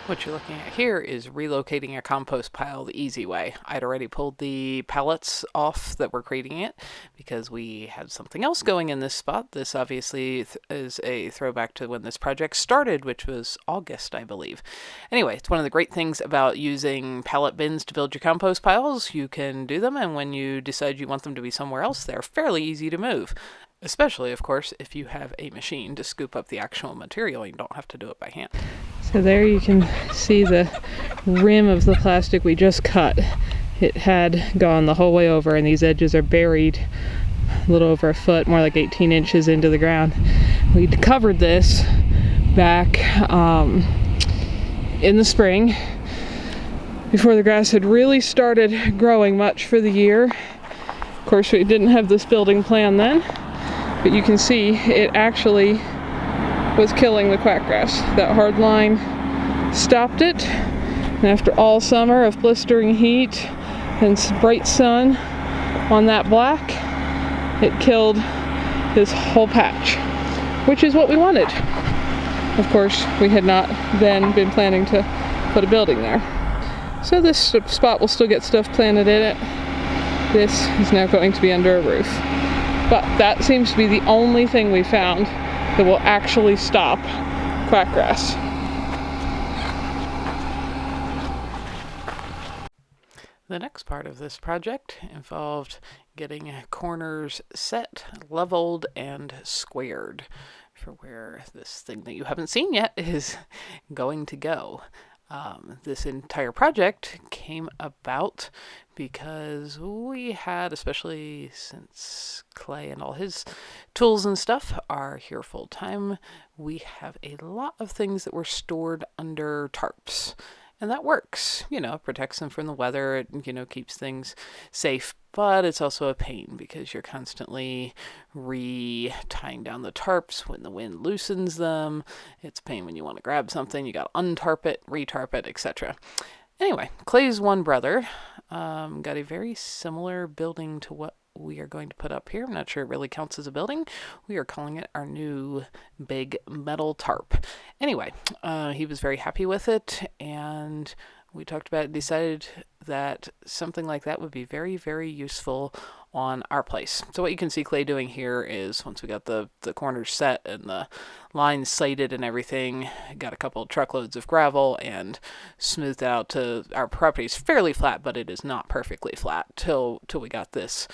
What you're looking at here is relocating a compost pile the easy way. I'd already pulled the pallets off that were creating it because we had something else going in this spot. This obviously is a throwback to when this project started, which was August, I believe. Anyway, it's one of the great things about using pallet bins to build your compost piles. You can do them, and when you decide you want them to be somewhere else, they're fairly easy to move. Especially, of course, if you have a machine to scoop up the actual material, you don't have to do it by hand. So there you can see the rim of the plastic we just cut. It had gone the whole way over, and these edges are buried a little over a foot, more like 18 inches into the ground. We covered this back in the spring before the grass had really started growing much for the year. Of course, we didn't have this building plan then, but you can see it actually was killing the quackgrass. That hard line stopped it, and after all summer of blistering heat and bright sun on that black, it killed this whole patch, which is what we wanted. Of course, we had not then been planning to put a building there. So this spot will still get stuff planted in it. This is now going to be under a roof. But that seems to be the only thing we found that will actually stop quackgrass. The next part of this project involved getting corners set, leveled, and squared for where this thing that you haven't seen yet is going to go. This entire project came about because we had, especially since Clay and all his tools and stuff are here full time, we have a lot of things that were stored under tarps. And that works, protects them from the weather. It, keeps things safe. But it's also a pain because you're constantly tying down the tarps when the wind loosens them. It's a pain when you want to grab something. You got to untarp it, retarp it, etc. Anyway, Clay's one brother got a very similar building to what we are going to put up here. I'm not sure it really counts as a building. We are calling it our new big metal tarp. Anyway, he was very happy with it, and we talked about it and decided that something like that would be very, very useful on our place. So what you can see Clay doing here is, once we got the corners set and the lines sighted and everything, got a couple of truckloads of gravel and smoothed out to our property is fairly flat, but it is not perfectly flat till we got this,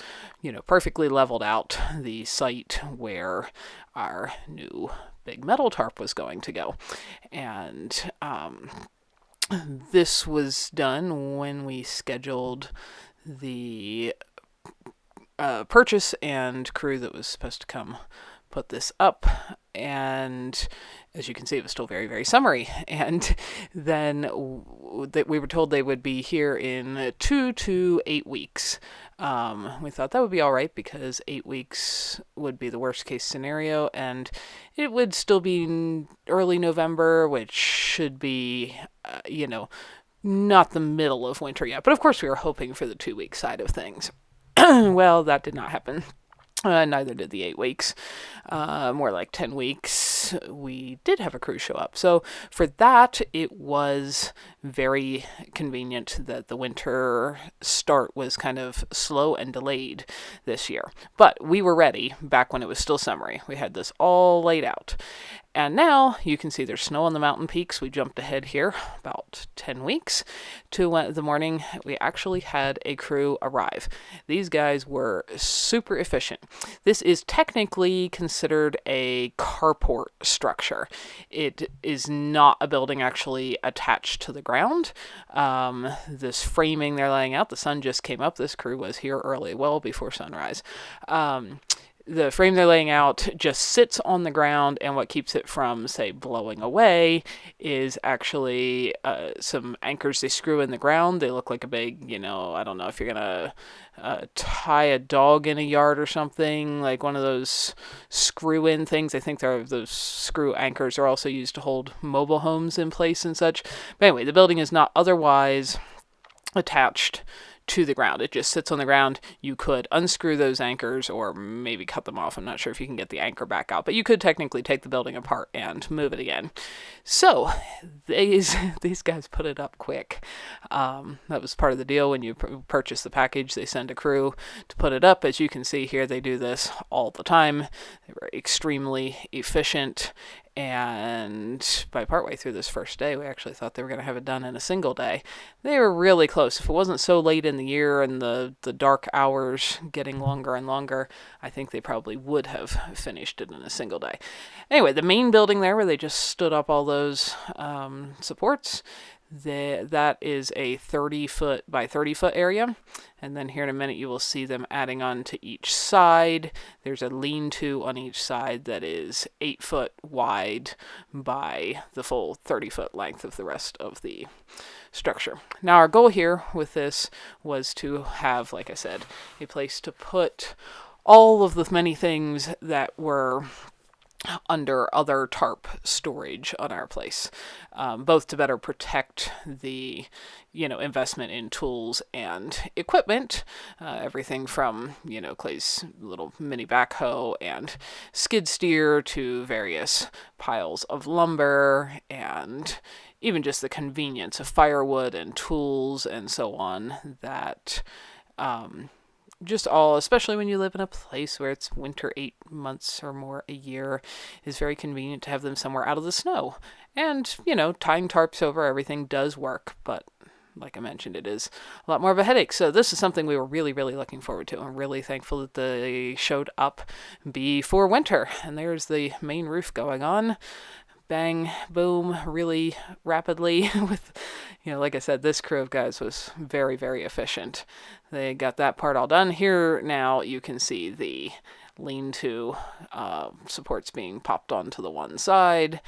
perfectly leveled out the site where our new big metal tarp was going to go. And this was done when we scheduled the purchase and crew that was supposed to come put this up. And as you can see, it was still very, very summery. And then we were told they would be here in 2 to 8 weeks. We thought that would be all right because 8 weeks would be the worst case scenario, and it would still be early November, which should be, not the middle of winter yet. But of course, we were hoping for the 2-week side of things. Well, that did not happen. Neither did the 8 weeks. More like 10 weeks. We did have a crew show up. So for that, it was very convenient that the winter start was kind of slow and delayed this year. But we were ready back when it was still summery. We had this all laid out. And now you can see there's snow on the mountain peaks. We jumped ahead here about 10 weeks to the morning we actually had a crew arrive. These guys were super efficient. This is technically considered a carport structure. It is not a building actually attached to the ground. This framing they're laying out, the sun just came up. This crew was here early, well before sunrise. The frame they're laying out just sits on the ground, and what keeps it from, say, blowing away is actually some anchors they screw in the ground. They look like a big, I don't know if you're going to tie a dog in a yard or something, like one of those screw-in things. I think those screw anchors are also used to hold mobile homes in place and such. But anyway, the building is not otherwise attached to the ground. It just sits on the ground. You could unscrew those anchors or maybe cut them off. I'm not sure if you can get the anchor back out, but you could technically take the building apart and move it again. So these guys put it up quick. That was part of the deal. When you purchase the package, they send a crew to put it up. As you can see here, they do this all the time. They were extremely efficient, and by partway through this first day, we actually thought they were going to have it done in a single day. They were really close. If it wasn't so late in the year and the dark hours getting longer and longer, I think they probably would have finished it in a single day. Anyway, the main building there where they just stood up all those supports, that is a 30-foot by 30-foot area. And then here in a minute, you will see them adding on to each side. There's a lean-to on each side that is 8 foot wide by the full 30-foot length of the rest of the structure. Now, our goal here with this was to have, like I said, a place to put all of the many things that were under other tarp storage on our place, both to better protect the investment in tools and equipment, everything from Clay's little mini backhoe and skid steer to various piles of lumber, and even just the convenience of firewood and tools and so on, that just all, especially when you live in a place where it's winter 8 months or more a year, is very convenient to have them somewhere out of the snow. And, tying tarps over everything does work, but like I mentioned, it is a lot more of a headache. So this is something we were really, really looking forward to. I'm really thankful that they showed up before winter. And there's the main roof going on. Bang, boom, really rapidly with, like I said, this crew of guys was very, very efficient. They got that part all done. Here now you can see the lean-to supports being popped onto the one side,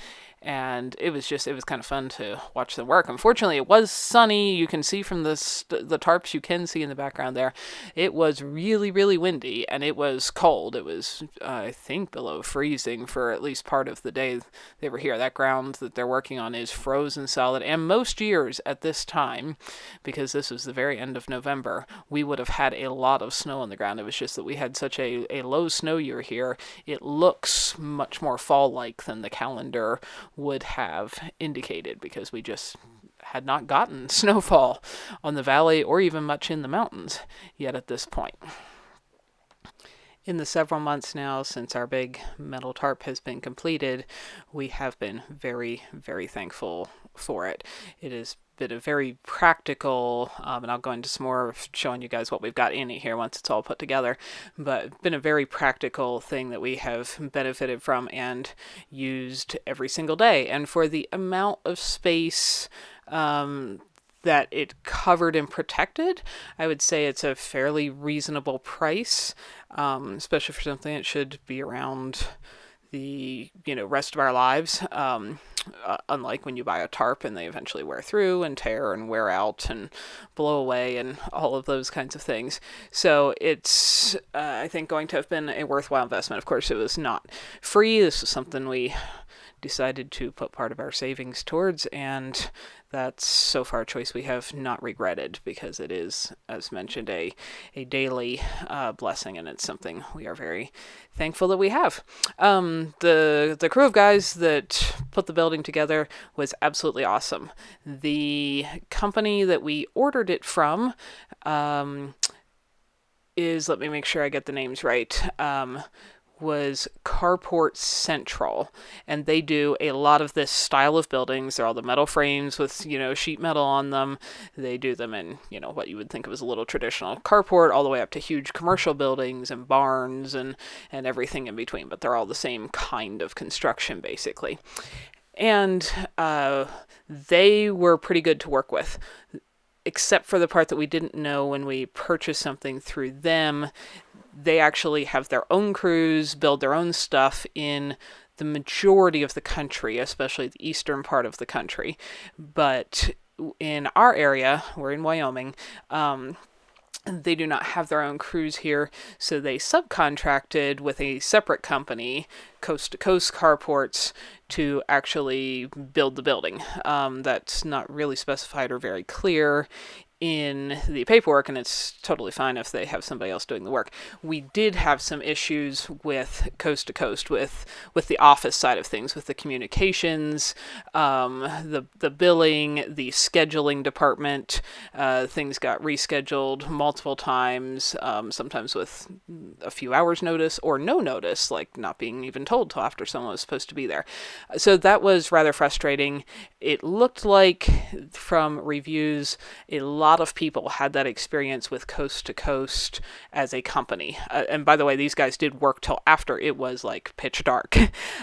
and it was kind of fun to watch them work. Unfortunately, it was sunny. You can see from the tarps, you can see in the background there, it was really, really windy, and it was cold. It was, I think, below freezing for at least part of the day they were here. That ground that they're working on is frozen solid, and most years at this time, because this was the very end of November, we would have had a lot of snow on the ground. It was just that we had such a low snow year here. It looks much more fall-like than the calendar would have indicated, because we just had not gotten snowfall on the valley or even much in the mountains yet at this point. In the several months now since our big metal tarp has been completed, we have been very, very thankful for it. It has been a very practical, and I'll go into some more of showing you guys what we've got in it here once it's all put together, but it's been a very practical thing that we have benefited from and used every single day. And for the amount of space that it covered and protected, I would say it's a fairly reasonable price, especially for something that should be around the rest of our lives. Unlike when you buy a tarp and they eventually wear through and tear and wear out and blow away and all of those kinds of things. So it's, I think, going to have been a worthwhile investment. Of course, it was not free. This was something we decided to put part of our savings towards, and that's so far a choice we have not regretted, because it is, as mentioned, a daily blessing, and it's something we are very thankful that we have. The crew of guys that put the building together was absolutely awesome. The company that we ordered it from is, let me make sure I get the names right, was Carport Central, and they do a lot of this style of buildings. They're all the metal frames with, sheet metal on them. They do them in, what you would think of as a little traditional carport, all the way up to huge commercial buildings and barns and everything in between, but they're all the same kind of construction, basically. And they were pretty good to work with, except for the part that we didn't know when we purchased something through them. They actually have their own crews, build their own stuff in the majority of the country, especially the eastern part of the country. But in our area, we're in Wyoming, they do not have their own crews here, so they subcontracted with a separate company, Coast to Coast Carports, to actually build the building. That's not really specified or very clear in the paperwork, and it's totally fine if they have somebody else doing the work. We did have some issues with Coast to Coast, with the office side of things, with the communications, the billing, the scheduling department. Things got rescheduled multiple times, sometimes with a few hours notice or no notice, like not being even told till after someone was supposed to be there. So that was rather frustrating. It looked like from reviews, a lot of people had that experience with Coast to Coast as a company. And by the way, these guys did work till after it was like pitch dark.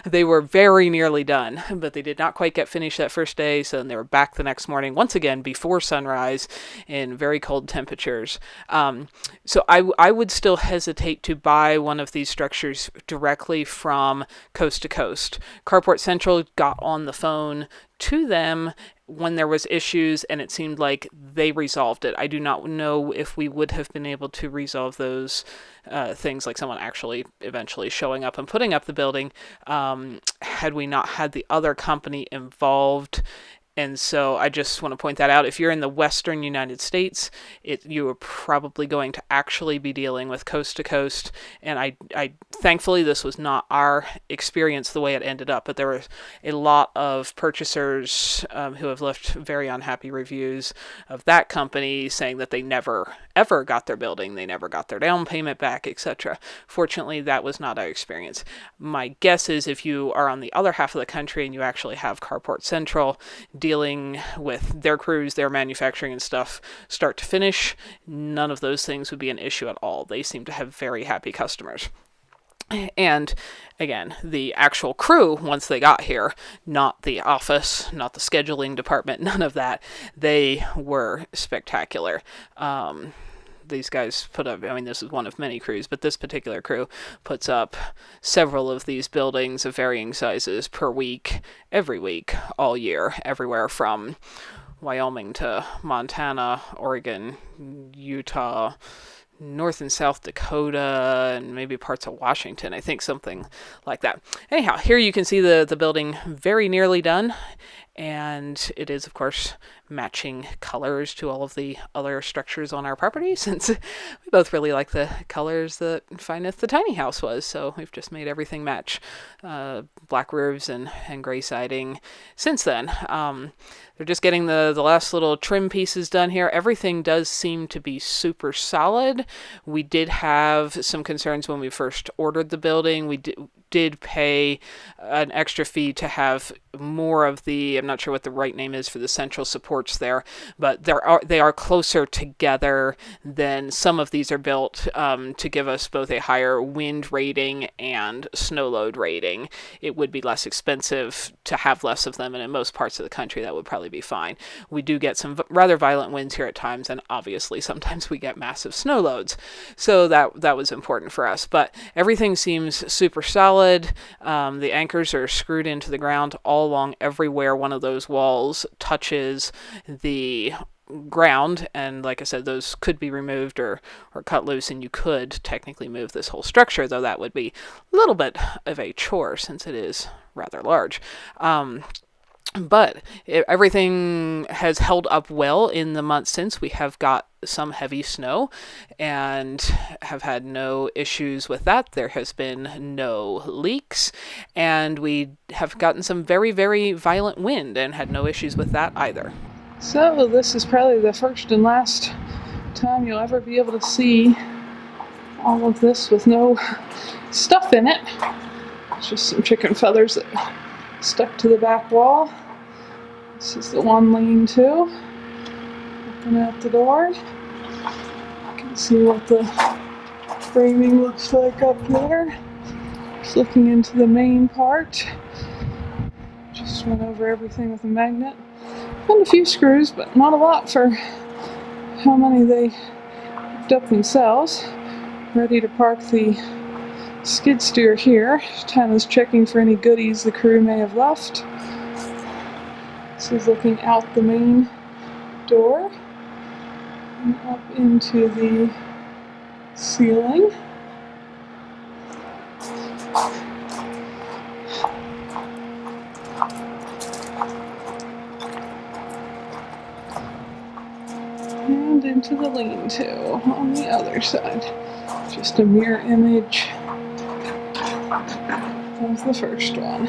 They were very nearly done, but they did not quite get finished that first day. So then they were back the next morning, once again, before sunrise in very cold temperatures. So I would still hesitate to buy one of these structures directly from Coast to Coast. Carport Central got on the phone to them when there was issues, and it seemed like they resolved it. I do not know if we would have been able to resolve those things, like someone actually eventually showing up and putting up the building, had we not had the other company involved. And so I just want to point that out. If you're in the Western United States, you are probably going to actually be dealing with Coast to Coast. And I thankfully, this was not our experience the way it ended up, but there were a lot of purchasers who have left very unhappy reviews of that company, saying that they never, ever got their building. They never got their down payment back, etc. Fortunately, that was not our experience. My guess is if you are on the other half of the country and you actually have Carport Central dealing with their crews, their manufacturing and stuff, start to finish, none of those things would be an issue at all. They seem to have very happy customers. And again, the actual crew, once they got here, not the office, not the scheduling department, none of that, they were spectacular. These guys put up, I mean, this is one of many crews, but this particular crew puts up several of these buildings of varying sizes per week, every week, all year, everywhere from Wyoming to Montana, Oregon, Utah, North and South Dakota, and maybe parts of Washington. I think something like that. Anyhow, here you can see the building very nearly done. And it is, of course, matching colors to all of the other structures on our property, since we both really like the colors that Fineth the tiny house was. So we've just made everything match. Black roofs and gray siding since then. They're just getting the last little trim pieces done here. Everything does seem to be super solid. We did have some concerns when we first ordered the building. We did pay an extra fee to have more of the, I'm not sure what the right name is for the central supports there, but they are closer together than some of these are built, to give us both a higher wind rating and snow load rating. It would be less expensive to have less of them, and in most parts of the country that would probably be fine. We do get some rather violent winds here at times, and obviously sometimes we get massive snow loads, so that was important for us. But everything seems super solid. The anchors are screwed into the ground all along everywhere one of those walls touches the ground, and like I said, those could be removed or cut loose, and you could technically move this whole structure, though that would be a little bit of a chore since it is rather large. But everything has held up well in the months since. We have got some heavy snow and have had no issues with that. There has been no leaks, and we have gotten some very, very violent wind and had no issues with that either. So this is probably the first and last time you'll ever be able to see all of this with no stuff in it. It's just some chicken feathers that stuck to the back wall. This is the one lean-to. Looking at the door. You can see what the framing looks like up there. Just looking into the main part. Just went over everything with a magnet. Found a few screws, but not a lot for how many they picked up themselves. Ready to park the skid steer here. Tana's checking for any goodies the crew may have left. This is looking out the main door and up into the ceiling. and into the lean-to on the other side. Just a mirror image of the first one.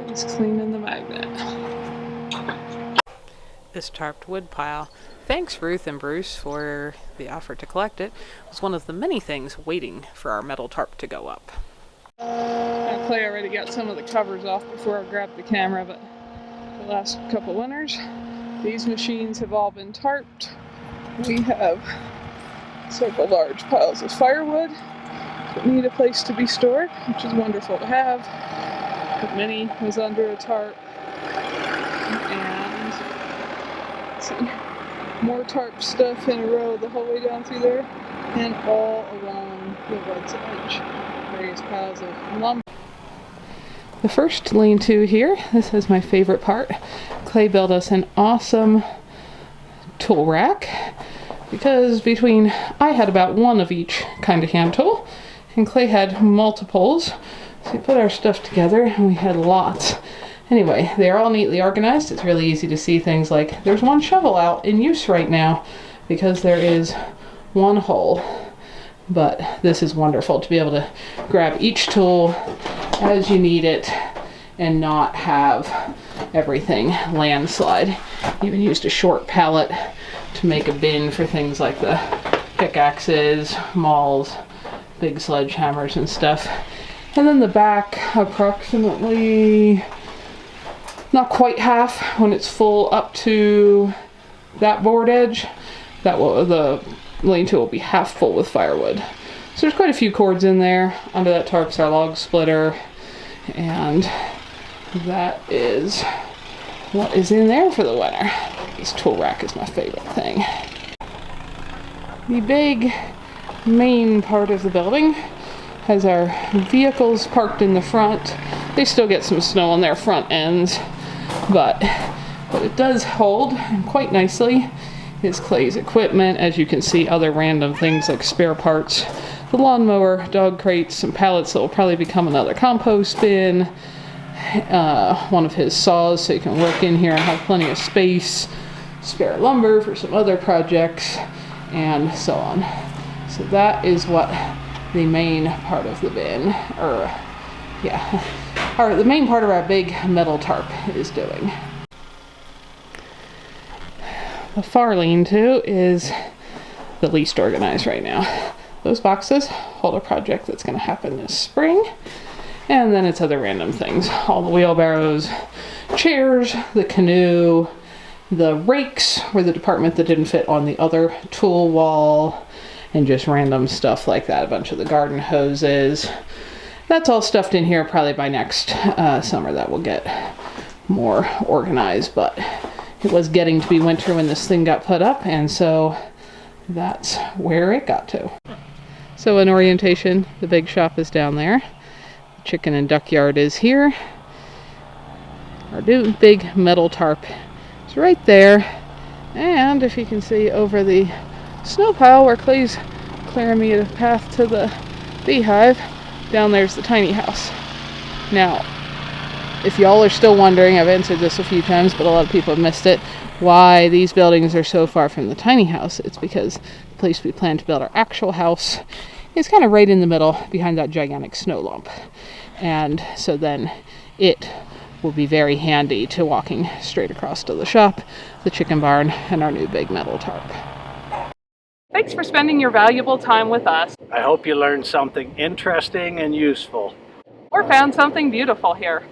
Please clean in the magnet. This tarped wood pile, thanks Ruth and Bruce for the offer to collect it, was one of the many things waiting for our metal tarp to go up. Now Clay already got some of the covers off before I grabbed the camera, but the last couple winters, these machines have all been tarped. We have several large piles of firewood that need a place to be stored, which is wonderful to have. But many was under a tarp, and let's see, more tarp stuff in a row the whole way down through there, and all along the road's edge. Various piles of lumber. The first lean-to here, this is my favorite part. Clay built us an awesome tool rack because I had about one of each kind of hand tool and Clay had multiples. So we put our stuff together and we had lots. Anyway, they're all neatly organized. It's really easy to see things like there's one shovel out in use right now because there is one hole. But this is wonderful to be able to grab each tool as you need it and not have everything landslide. Even used a short pallet to make a bin for things like the pickaxes, mauls, big sledgehammers and stuff. And then the back, approximately not quite half when it's full up to that board edge, the lean-to will be half full with firewood. So there's quite a few cords in there. Under that tarp's our log splitter, and that is what is in there for the winter. This tool rack is my favorite thing. The big main part of the building has our vehicles parked in the front. They still get some snow on their front ends, but what it does hold quite nicely is Clay's equipment. As you can see, other random things like spare parts, the lawnmower, dog crates, some pallets that will probably become another compost bin, one of his saws so you can work in here and have plenty of space, spare lumber for some other projects, and so on. So that is what the main part of the bin, the main part of our big metal tarp is doing. The far lean-to is the least organized right now. Those boxes hold a project that's going to happen this spring, and then it's other random things. All the wheelbarrows, chairs, the canoe, the rakes were the department that didn't fit on the other tool wall, and just random stuff like that. A bunch of the garden hoses. That's all stuffed in here. Probably by next summer that will get more organized, but it was getting to be winter when this thing got put up, and so that's where it got to. So in orientation, the big shop is down there. The chicken and duck yard is here. Our new big metal tarp is right there. And if you can see over the snow pile where Clay's clearing me a path to the beehive, down there's the tiny house. Now, if y'all are still wondering, I've answered this a few times, but a lot of people have missed it, why these buildings are so far from the tiny house. It's because the place we plan to build our actual house is kind of right in the middle behind that gigantic snow lump. And so then it will be very handy to walking straight across to the shop, the chicken barn, and our new big metal tarp. Thanks for spending your valuable time with us. I hope you learned something interesting and useful. Or found something beautiful here.